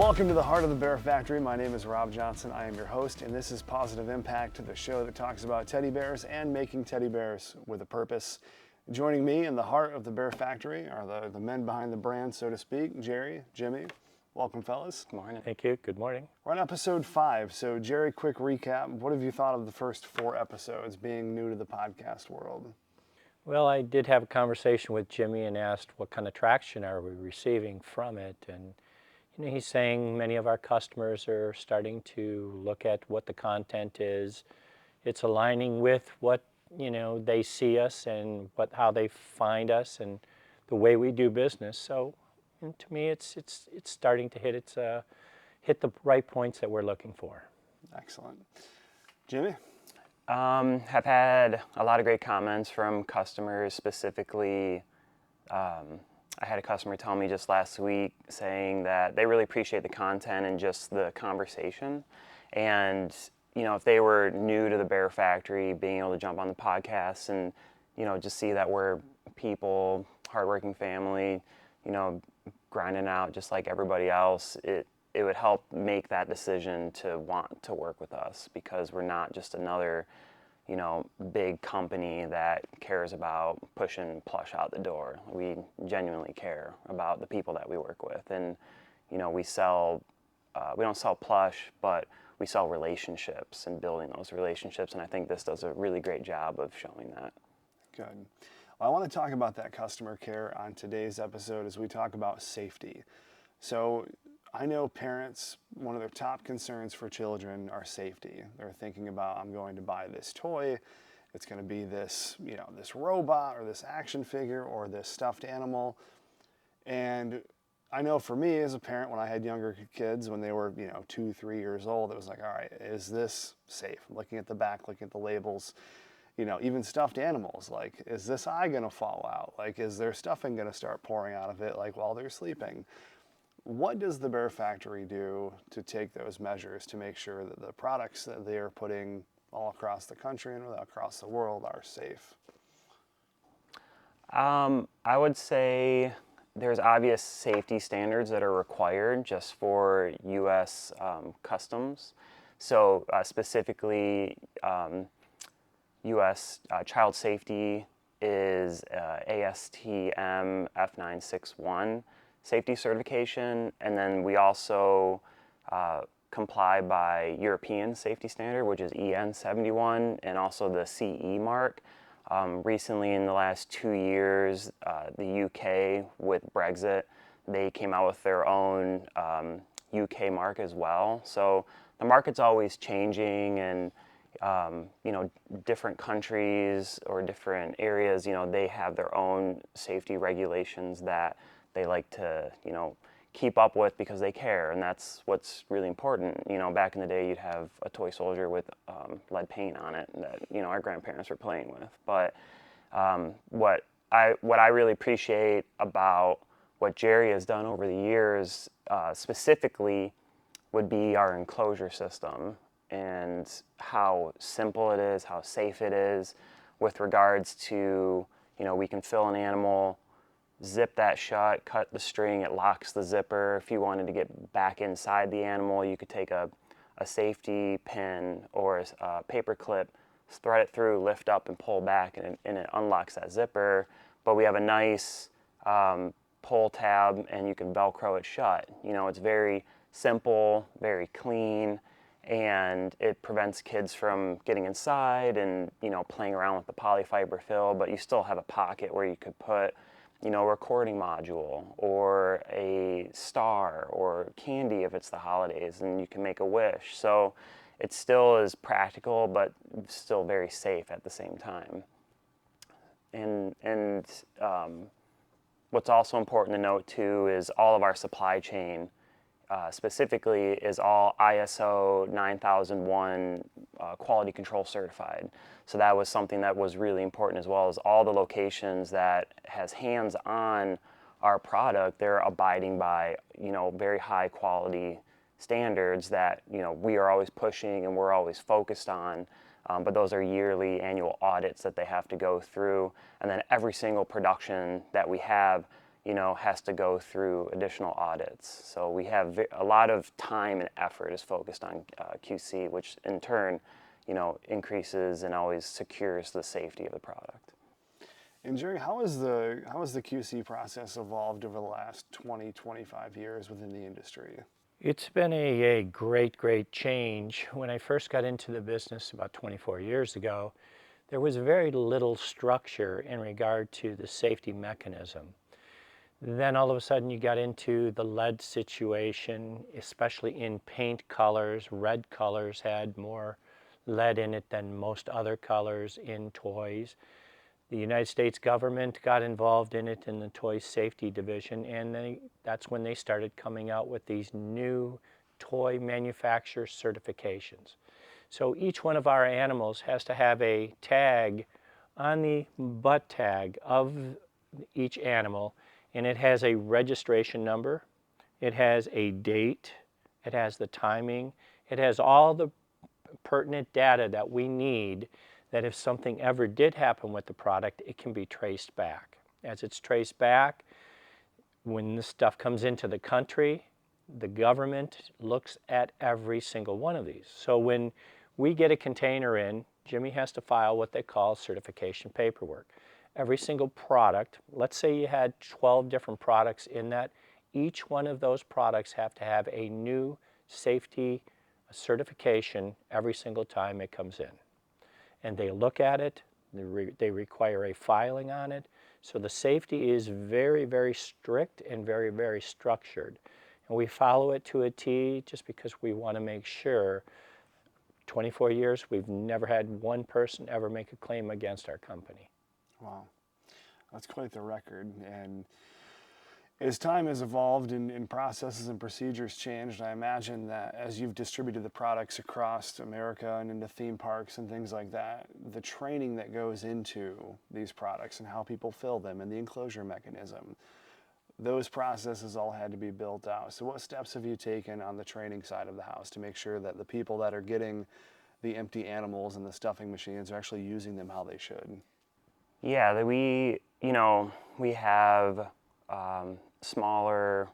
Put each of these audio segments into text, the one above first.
Welcome to the Heart of the Bear Factory. My name is Rob Johnson. I am your host, and this is Pawsitive Impact, the show that talks about teddy bears and making teddy bears with a purpose. Joining me in the Heart of the Bear Factory are the men behind the brand, so to speak, Jerry, Jimmy. Welcome, fellas. Good morning. Thank you. Good morning. We're on episode 5. So, Jerry, quick recap. What have you thought of the first 4 episodes, being new to the podcast world? Well, I did have a conversation with Jimmy and asked what kind of traction are we receiving from it. And he's saying many of our customers are starting to look at what the content is. It's aligning with what they see us and how they find us and the way we do business. So, to me, it's starting to hit the right points that we're looking for. Excellent, Jimmy. Have had a lot of great comments from customers. Specifically, I had a customer tell me just last week saying that they really appreciate the content and just the conversation. And if they were new to the Bear Factory, being able to jump on the podcast and just see that we're people, hardworking family, grinding out just like everybody else, it would help make that decision to want to work with us, because we're not just another big company that cares about pushing plush out the door. We genuinely care about the people that we work with, and we don't sell plush, but we sell relationships and building those relationships, and I think this does a really great job of showing that. Good. Well, I want to talk about that customer care on today's episode as we talk about safety. So I know parents, one of their top concerns for children are safety. They're thinking about, I'm going to buy this toy. It's going to be this, this robot or this action figure or this stuffed animal. And I know for me as a parent, when I had younger kids, when they were, 2, 3 years old, it was like, all right, is this safe? Looking at the back, looking at the labels. Even stuffed animals, like, is this eye gonna fall out? Like, is their stuffing gonna start pouring out of it, like, while they're sleeping? What does the Bear Factory do to take those measures to make sure that the products that they are putting all across the country and across the world are safe? I would say there's obvious safety standards that are required just for U.S. customs. So specifically, U.S. child safety is ASTM F961 safety certification, and then we also comply by European safety standard, which is EN71, and also the CE mark. Recently, in the last 2 years, the UK, with Brexit, they came out with their own UK mark as well. So the market's always changing, and different countries or different areas, they have their own safety regulations that they like to, keep up with because they care, and that's what's really important. Back in the day, you'd have a toy soldier with lead paint on it that, our grandparents were playing with. But what I really appreciate about what Jerry has done over the years, specifically, would be our enclosure system, and how simple it is, how safe it is with regards to, we can fill an animal, zip that shut, cut the string, it locks the zipper. If you wanted to get back inside the animal, you could take a safety pin or a paper clip, thread it through, lift up and pull back, and it unlocks that zipper. But we have a nice pull tab, and you can Velcro it shut. It's very simple, very clean, and it prevents kids from getting inside and playing around with the polyfiber fill, but you still have a pocket where you could put a recording module or a star or candy if it's the holidays, and you can make a wish. So it still is practical, but still very safe at the same time. And what's also important to note too is all of our supply chain specifically is all ISO 9001 quality control certified. So that was something that was really important, as well as all the locations that has hands on our product. They're abiding by very high quality standards that we are always pushing and we're always focused on. But those are yearly annual audits that they have to go through, and then every single production that we have, has to go through additional audits. So we have a lot of time and effort is focused on QC, which in turn, increases and always secures the safety of the product. And Jerry, how has the QC process evolved over the last 20, 25 years within the industry? It's been a great change. When I first got into the business about 24 years ago, there was very little structure in regard to the safety mechanism. Then all of a sudden you got into the lead situation, especially in paint colors. Red colors had more lead in it than most other colors in toys. The United States government got involved in it in the toy safety division, and that's when they started coming out with these new toy manufacturer certifications. So each one of our animals has to have a tag on the butt tag of each animal, and it has a registration number, it has a date, it has the timing, it has all the pertinent data that we need, that if something ever did happen with the product, it can be traced back. As it's traced back, when this stuff comes into the country, the government looks at every single one of these. So when we get a container in, Jimmy has to file what they call certification paperwork. Every single product, let's say you had 12 different products in that, each one of those products have to have a new safety certification every single time it comes in. And they look at it, they require a filing on it. So the safety is very strict and very structured. And we follow it to a T just because we want to make sure. 24 years, we've never had one person ever make a claim against our company. Wow, that's quite the record. And as time has evolved and processes and procedures changed, I imagine that as you've distributed the products across America and into theme parks and things like that, the training that goes into these products and how people fill them and the enclosure mechanism, those processes all had to be built out. So what steps have you taken on the training side of the house to make sure that the people that are getting the empty animals and the stuffing machines are actually using them how they should? Yeah, we have smaller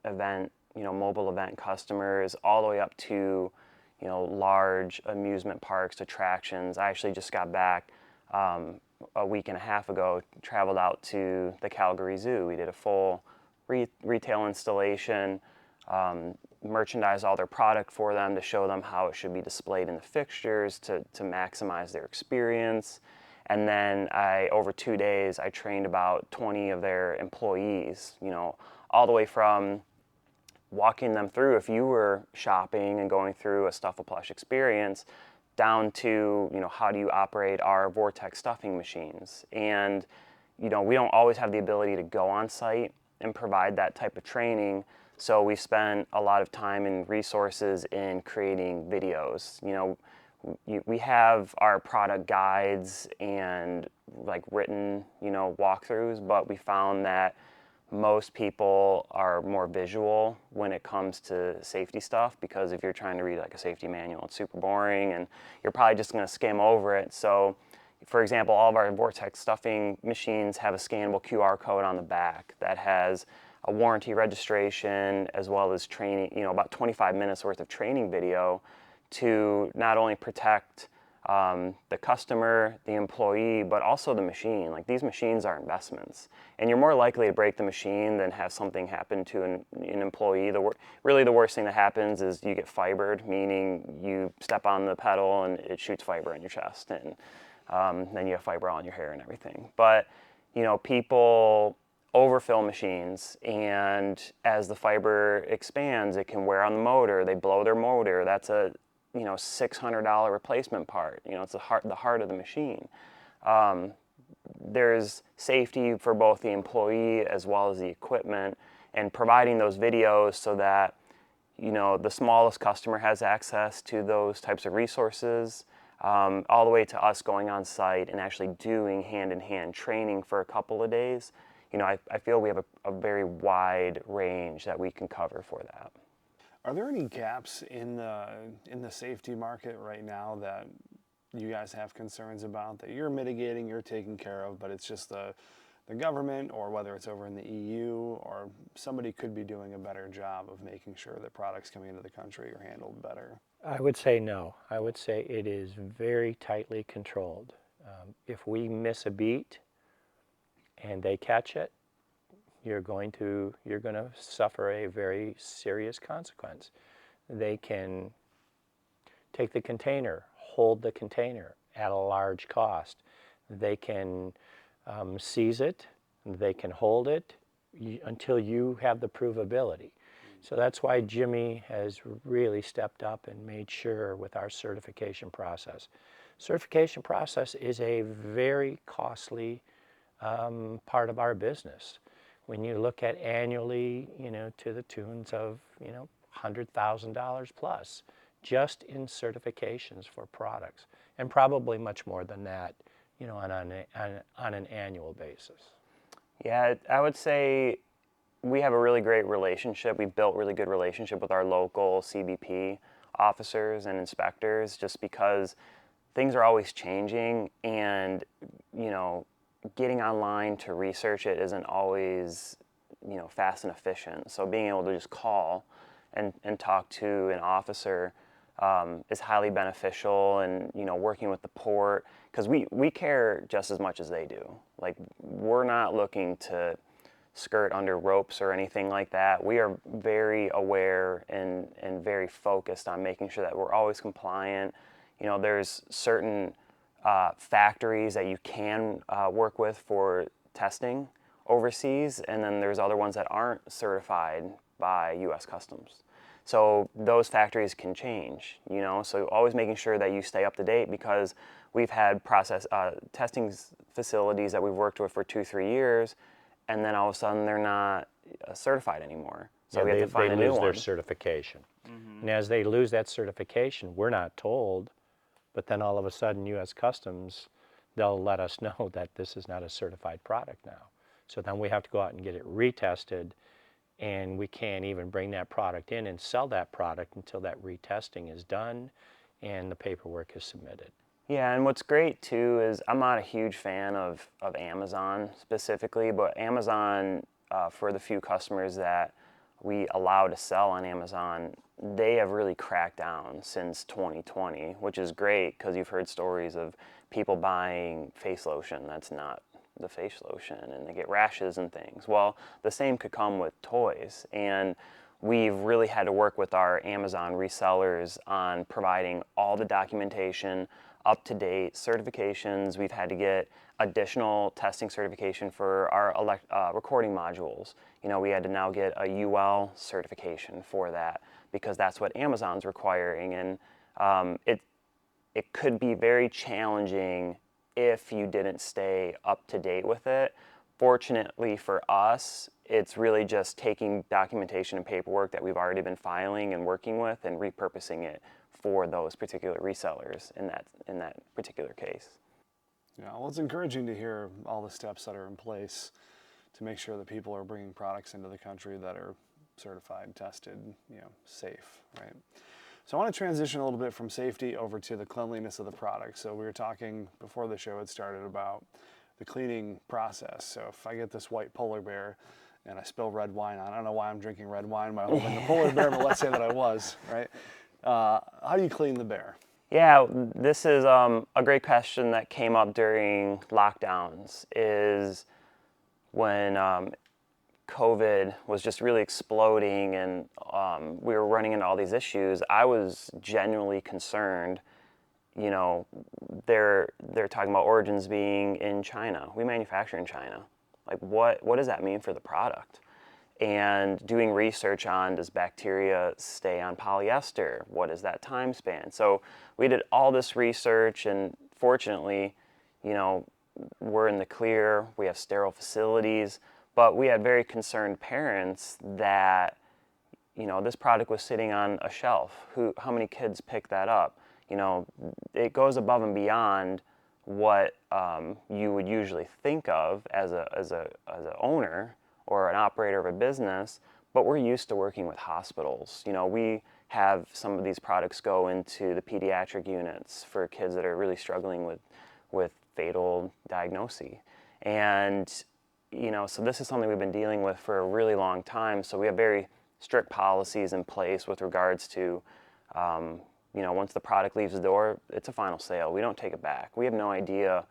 event, mobile event customers, all the way up to, large amusement parks, attractions. I actually just got back a week and a half ago, traveled out to the Calgary Zoo. We did a full retail installation, merchandise all their product for them to show them how it should be displayed in the fixtures to maximize their experience. And then over 2 days, I trained about 20 of their employees, all the way from walking them through, if you were shopping and going through a Stuff a Plush experience, down to, how do you operate our Vortex stuffing machines? And, we don't always have the ability to go on site and provide that type of training. So we spent a lot of time and resources in creating videos. We have our product guides and written, walkthroughs, but we found that most people are more visual when it comes to safety stuff, because if you're trying to read a safety manual, it's super boring and you're probably just going to skim over it. So, for example, all of our Vortex stuffing machines have a scannable QR code on the back that has a warranty registration as well as training, about 25 minutes worth of training video to not only protect the customer, the employee, but also the machine. These machines are investments, and you're more likely to break the machine than have something happen to an employee. Really the worst thing that happens is you get fibered, meaning you step on the pedal and it shoots fiber in your chest, and then you have fiber on your hair and everything. But people overfill machines, and as the fiber expands, it can wear on the motor. They blow their motor. That's a $600 replacement part. It's the heart of the machine. There's safety for both the employee as well as the equipment, and providing those videos so that the smallest customer has access to those types of resources, all the way to us going on site and actually doing hand-in-hand training for a couple of days. I feel we have a very wide range that we can cover for that. Are there any gaps in the safety market right now that you guys have concerns about that you're mitigating, you're taking care of, but it's just the the government or whether it's over in the EU, or somebody could be doing a better job of making sure that products coming into the country are handled better? I would say no. I would say it is very tightly controlled. If we miss a beat and they catch it, you're going to suffer a very serious consequence. They can take the container, hold the container at a large cost. They can seize it, they can hold it until you have the provability. So that's why Jimmy has really stepped up and made sure with our certification process. Certification process is a very costly part of our business. When you look at annually, to the tunes of, $100,000 plus, just in certifications for products, and probably much more than that, on an annual basis. Yeah, I would say we have a really great relationship. We've built really good relationship with our local CBP officers and inspectors, just because things are always changing, and getting online to research it isn't always fast and efficient. So being able to just call and talk to an officer is highly beneficial, and working with the port, because we care just as much as they do. Like, we're not looking to skirt under ropes or anything like that. We are very aware and very focused on making sure that we're always compliant. There's certain factories that you can work with for testing overseas, and then there's other ones that aren't certified by U.S. Customs. So those factories can change, so always making sure that you stay up to date, because we've had testing facilities that we've worked with for 2-3 years, and then all of a sudden they're not certified anymore. So we have to find a new one. They lose their certification. And as they lose that certification, we're not told, but then all of a sudden U.S. Customs, they'll let us know that this is not a certified product now. So then we have to go out and get it retested, and we can't even bring that product in and sell that product until that retesting is done and the paperwork is submitted. Yeah, and what's great too is I'm not a huge fan of Amazon specifically, but Amazon, for the few customers that we allow to sell on Amazon, they have really cracked down since 2020, which is great, because you've heard stories of people buying face lotion that's not the face lotion, and they get rashes and things. Well, the same could come with toys, and we've really had to work with our Amazon resellers on providing all the documentation, up-to-date certifications. We've had to get additional testing certification for our recording modules. We had to now get a UL certification for that, because that's what Amazon's requiring, and it could be very challenging if you didn't stay up to date with it. Fortunately for us, it's really just taking documentation and paperwork that we've already been filing and working with, and repurposing it for those particular resellers in that particular case. Yeah, well, it's encouraging to hear all the steps that are in place to make sure that people are bringing products into the country that are certified, tested, safe, right? So I want to transition a little bit from safety over to the cleanliness of the product. So we were talking before the show had started about the cleaning process. So if I get this white polar bear and I spill red wine on it, I don't know why I'm drinking red wine while holding the polar bear, but let's say that I was, right? How do you clean the bear? Yeah, this is a great question that came up during lockdowns, is when COVID was just really exploding, and we were running into all these issues. I was genuinely concerned. They're talking about origins being in China. We manufacture in China. Like, what does that mean for the product? And doing research on, does bacteria stay on polyester? What is that time span? So we did all this research, and fortunately, we're in the clear. We have sterile facilities, but we had very concerned parents that, this product was sitting on a shelf. How many kids pick that up? It goes above and beyond what you would usually think of as a owner or an operator of a business, but we're used to working with hospitals. We have some of these products go into the pediatric units for kids that are really struggling with fatal diagnosis. And so this is something we've been dealing with for a really long time. So we have very strict policies in place with regards to, once the product leaves the door, it's a final sale. We don't take it back. We have no idea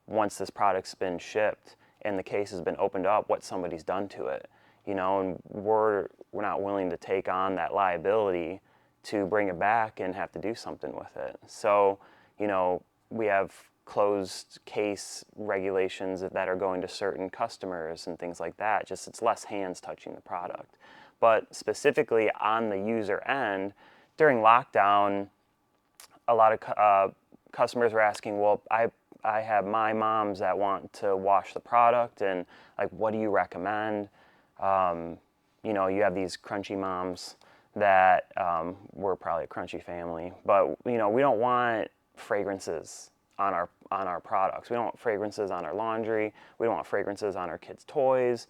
once this product's been shipped and the case has been opened up what somebody's done to it, and we're not willing to take on that liability to bring it back and have to do something with it. So, we have closed case regulations that are going to certain customers and things like that. Just it's less hands touching the product. But specifically on the user end, during lockdown, a lot of customers were asking, well, I have my moms that want to wash the product, and like, what do you recommend? You have these crunchy moms that we're probably a crunchy family, but we don't want fragrances on our products. We don't want fragrances on our laundry. We don't want fragrances on our kids' toys.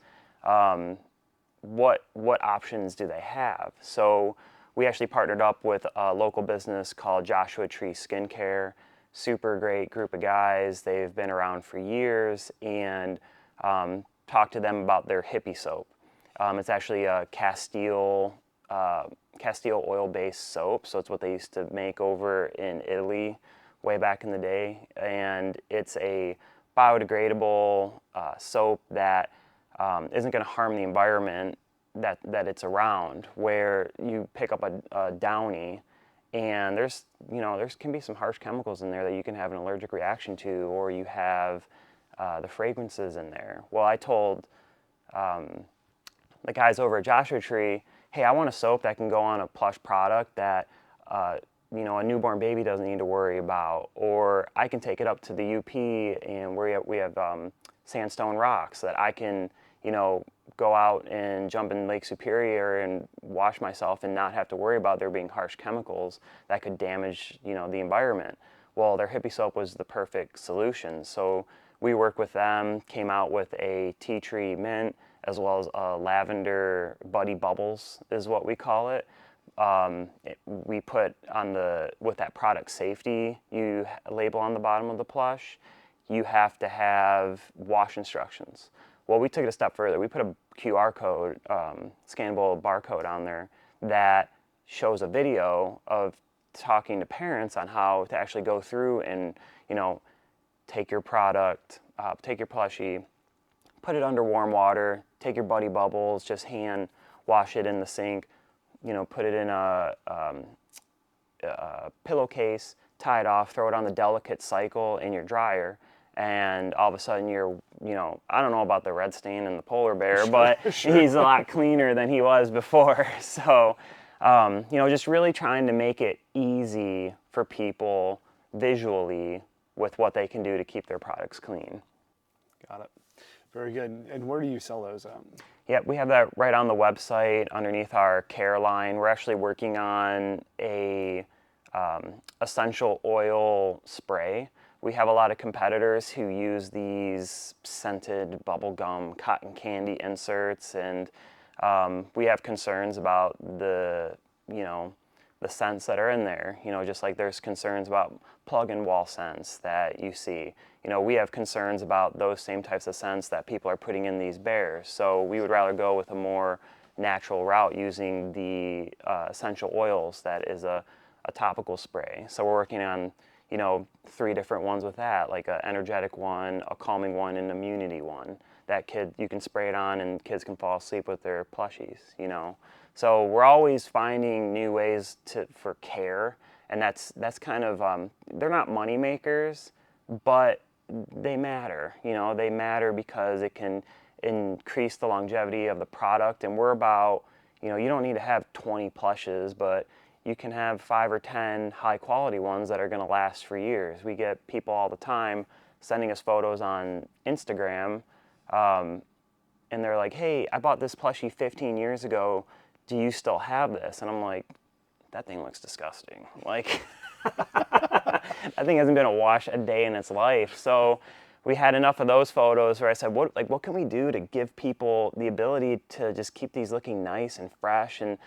What options do they have? So we actually partnered up with a local business called Joshua Tree Skincare. Super great group of guys. They've been around for years, and talked to them about their hippie soap. It's actually a Castile oil-based soap, so it's what they used to make over in Italy way back in the day, and it's a biodegradable soap that isn't going to harm the environment that it's around. Where you pick up a Downy, and there can be some harsh chemicals in there that you can have an allergic reaction to, or you have the fragrances in there. Well, I told the guys over at Joshua Tree, hey, I want a soap that can go on a plush product that a newborn baby doesn't need to worry about, or I can take it up to the UP and we have sandstone rocks that I can go out and jump in Lake Superior and wash myself and not have to worry about there being harsh chemicals that could damage the environment. Well, their hippie soap was the perfect solution, so we worked with them, came out with a tea tree mint as well as a lavender buddy bubbles is what we call it. We put with that product safety label on the bottom of the plush, you have to have wash instructions. Well, we took it a step further. We put a QR code, scannable barcode on there that shows a video of talking to parents on how to actually go through and, take your product, take your plushie, put it under warm water, take your buddy bubbles, just hand wash it in the sink, put it in a pillowcase, tie it off, throw it on the delicate cycle in your dryer, and all of a sudden you're, I don't know about the red stain and the polar bear, but he's a lot cleaner than he was before. So, just really trying to make it easy for people visually with what they can do to keep their products clean. Got it. Very good. And where do you sell those at? Yeah, we have that right on the website underneath our care line. We're actually working on a essential oil spray. We have a lot of competitors who use these scented bubblegum cotton candy inserts, and we have concerns about the scents that are in there. Just like there's concerns about plug-in wall scents that you see. We have concerns about those same types of scents that people are putting in these bears. So we would rather go with a more natural route using the essential oils that is a topical spray. So we're working on 3 different ones with that, like an energetic one, a calming one, and an immunity one. That you can spray it on and kids can fall asleep with their plushies, So we're always finding new ways for care, and that's kind of, they're not money makers, but they matter. They matter because it can increase the longevity of the product, and we're about, you don't need to have 20 plushes, but you can have 5 or 10 high quality ones that are going to last for years. We get people all the time sending us photos on Instagram, and they're like, hey, I bought this plushie 15 years ago. Do you still have this? And I'm like, that thing looks disgusting. Like, that thing hasn't been a wash a day in its life. So we had enough of those photos where I said, what can we do to give people the ability to just keep these looking nice and fresh? And,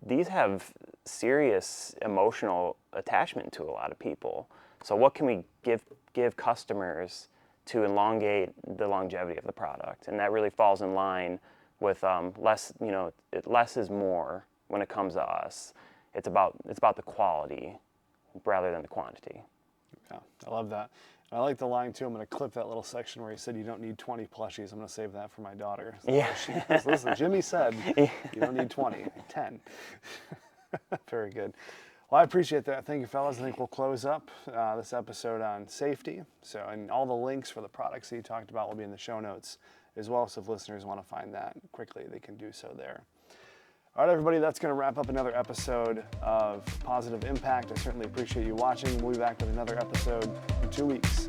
these have serious emotional attachment to a lot of people. So what can we give customers to elongate the longevity of the product. And that really falls in line with less, less is more when it comes to us. It's about the quality rather than the quantity. Yeah, I love that. And I like the line too. I'm going to clip that little section where he said you don't need 20 plushies. I'm going to save that for my daughter. So Yeah. she goes, listen, Jimmy said you don't need 20, 10. Very good. Well, I appreciate that. Thank you, fellas. I think we'll close up this episode on safety. So, and all the links for the products that you talked about will be in the show notes as well. So if listeners want to find that quickly, they can do so there. All right, everybody, that's going to wrap up another episode of Pawsitive Impact. I certainly appreciate you watching. We'll be back with another episode in 2 weeks.